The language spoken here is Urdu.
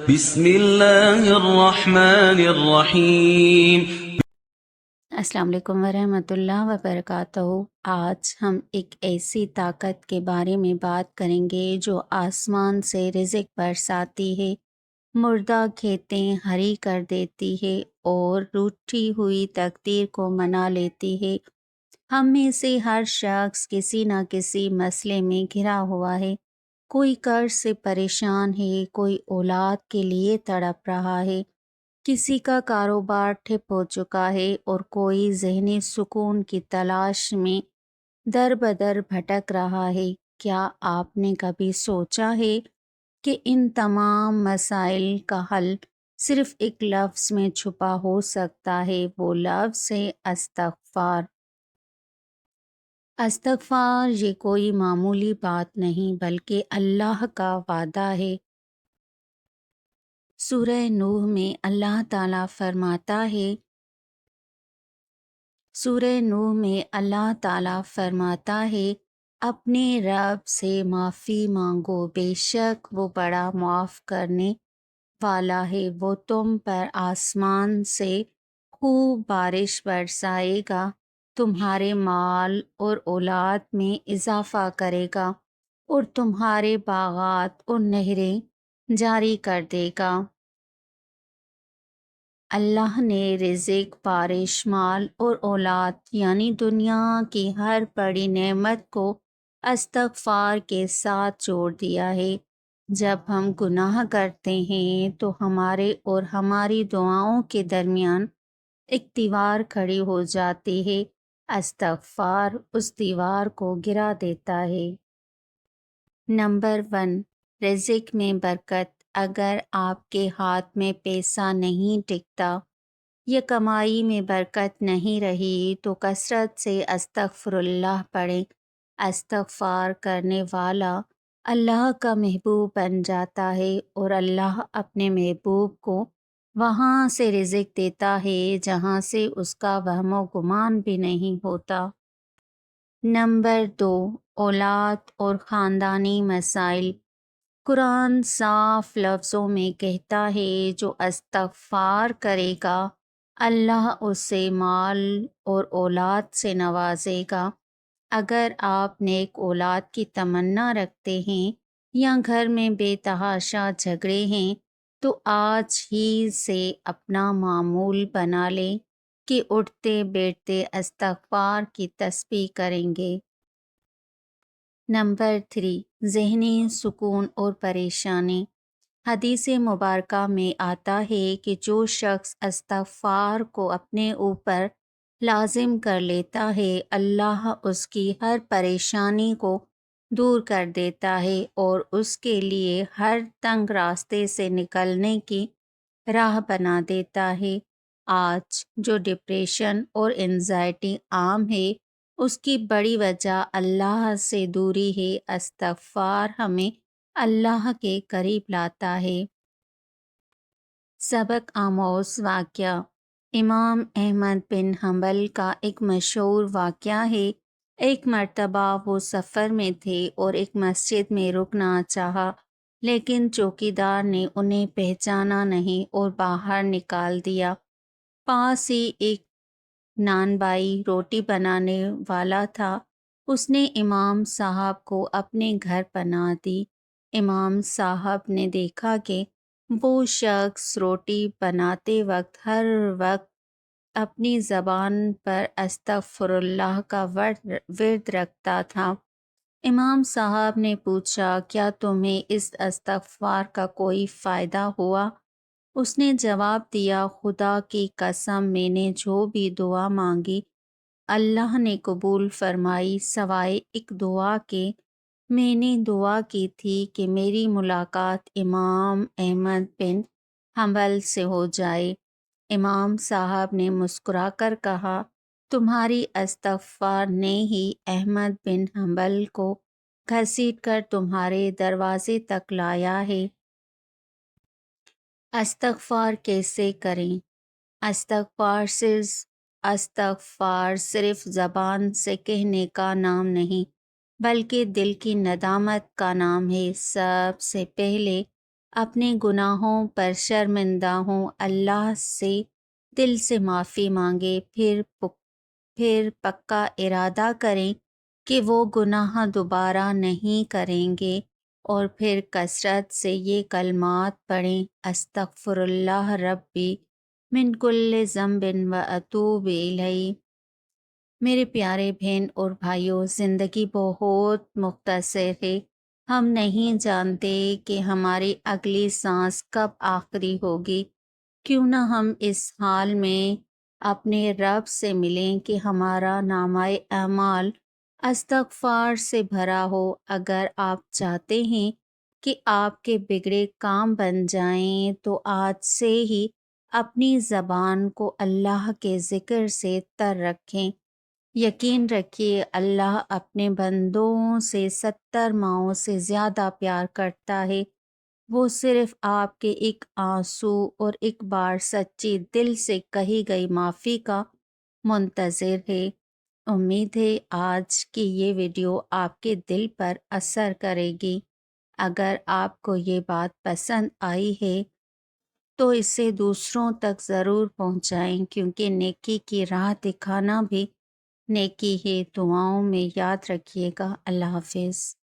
بسم اللہ الرحمن الرحیم۔ السلام علیکم ورحمۃ اللہ وبرکاتہ۔ آج ہم ایک ایسی طاقت کے بارے میں بات کریں گے جو آسمان سے رزق برساتی ہے، مردہ کھیتیں ہری کر دیتی ہے اور روٹھی ہوئی تقدیر کو منا لیتی ہے۔ ہم میں سے ہر شخص کسی نہ کسی مسئلے میں گھرا ہوا ہے، کوئی قرض سے پریشان ہے، کوئی اولاد کے لیے تڑپ رہا ہے، کسی کا کاروبار ٹھپ ہو چکا ہے اور کوئی ذہنی سکون کی تلاش میں در بدر بھٹک رہا ہے۔ کیا آپ نے کبھی سوچا ہے کہ ان تمام مسائل کا حل صرف ایک لفظ میں چھپا ہو سکتا ہے؟ وہ لفظ ہے استغفار۔ استغفار یہ کوئی معمولی بات نہیں بلکہ اللہ کا وعدہ ہے۔ سورہ نوح میں اللہ تعالیٰ فرماتا ہے اپنے رب سے معافی مانگو، بے شک وہ بڑا معاف کرنے والا ہے۔ وہ تم پر آسمان سے خوب بارش برسائے گا، تمہارے مال اور اولاد میں اضافہ کرے گا اور تمہارے باغات اور نہریں جاری کر دے گا۔ اللہ نے رزق، بارش، مال اور اولاد یعنی دنیا کی ہر بڑی نعمت کو استغفار کے ساتھ جوڑ دیا ہے۔ جب ہم گناہ کرتے ہیں تو ہمارے اور ہماری دعاؤں کے درمیان ایک دیوار کھڑی ہو جاتی ہے۔ استغفار اس دیوار کو گرا دیتا ہے۔ نمبر 1، رزق میں برکت۔ اگر آپ کے ہاتھ میں پیسہ نہیں ٹکتا یا کمائی میں برکت نہیں رہی تو کثرت سے استغفر اللہ پڑھیں۔ استغفار کرنے والا اللہ کا محبوب بن جاتا ہے اور اللہ اپنے محبوب کو وہاں سے رزق دیتا ہے جہاں سے اس کا وہم و گمان بھی نہیں ہوتا۔ نمبر 2، اولاد اور خاندانی مسائل۔ قرآن صاف لفظوں میں کہتا ہے جو استغفار کرے گا اللہ اسے مال اور اولاد سے نوازے گا۔ اگر آپ نیک اولاد کی تمنا رکھتے ہیں یا گھر میں بے تحاشا جھگڑے ہیں تو آج ہی سے اپنا معمول بنا لیں کہ اٹھتے بیٹھتے استغفار کی تسبیح کریں گے۔ نمبر 3، ذہنی سکون اور پریشانی۔ حدیث مبارکہ میں آتا ہے کہ جو شخص استغفار کو اپنے اوپر لازم کر لیتا ہے اللہ اس کی ہر پریشانی کو دور کر دیتا ہے اور اس کے لیے ہر تنگ راستے سے نکلنے کی راہ بنا دیتا ہے۔ آج جو ڈپریشن اور انزائٹی عام ہے اس کی بڑی وجہ اللہ سے دوری ہے۔ استغفار ہمیں اللہ کے قریب لاتا ہے۔ سبق آموز واقعہ۔ امام احمد بن حنبل کا ایک مشہور واقعہ ہے۔ ایک مرتبہ وہ سفر میں تھے اور ایک مسجد میں رکنا چاہا لیکن چوکیدار نے انہیں پہچانا نہیں اور باہر نکال دیا۔ پاس ہی ایک نان بائی روٹی بنانے والا تھا، اس نے امام صاحب کو اپنے گھر پناہ دی۔ امام صاحب نے دیکھا کہ وہ شخص روٹی بناتے وقت ہر وقت اپنی زبان پر استغفر اللہ کا ورد رکھتا تھا۔ امام صاحب نے پوچھا کیا تمہیں اس استغفار کا کوئی فائدہ ہوا؟ اس نے جواب دیا خدا کی قسم میں نے جو بھی دعا مانگی اللہ نے قبول فرمائی سوائے ایک دعا کے۔ میں نے دعا کی تھی کہ میری ملاقات امام احمد بن حنبل سے ہو جائے۔ امام صاحب نے مسکرا کر کہا تمہاری استغفار نے ہی احمد بن حنبل کو گھسیٹ کر تمہارے دروازے تک لایا ہے۔ استغفار کیسے کریں؟ استغفار صرف زبان سے کہنے کا نام نہیں بلکہ دل کی ندامت کا نام ہے۔ سب سے پہلے اپنے گناہوں پر شرمندہ ہوں، اللہ سے دل سے معافی مانگے، پھر پکا ارادہ کریں کہ وہ گناہ دوبارہ نہیں کریں گے، اور پھر کثرت سے یہ کلمات پڑھیں: استغفر اللہ ربی من کل ذنب و اتوب الیہ۔ میرے پیارے بہن اور بھائیوں، زندگی بہت مختصر ہے۔ ہم نہیں جانتے کہ ہماری اگلی سانس کب آخری ہوگی۔ کیوں نہ ہم اس حال میں اپنے رب سے ملیں کہ ہمارا نامہ اعمال استغفار سے بھرا ہو۔ اگر آپ چاہتے ہیں کہ آپ کے بگڑے کام بن جائیں تو آج سے ہی اپنی زبان کو اللہ کے ذکر سے تر رکھیں۔ یقین رکھیے، اللہ اپنے بندوں سے 70 ماؤں سے زیادہ پیار کرتا ہے۔ وہ صرف آپ کے ایک آنسو اور ایک بار سچی دل سے کہی گئی معافی کا منتظر ہے۔ امید ہے آج کی یہ ویڈیو آپ کے دل پر اثر کرے گی۔ اگر آپ کو یہ بات پسند آئی ہے تو اسے دوسروں تک ضرور پہنچائیں، کیونکہ نیکی کی راہ دکھانا بھی نیکی ہے۔ دعاؤں میں یاد رکھیے گا۔ اللہ حافظ۔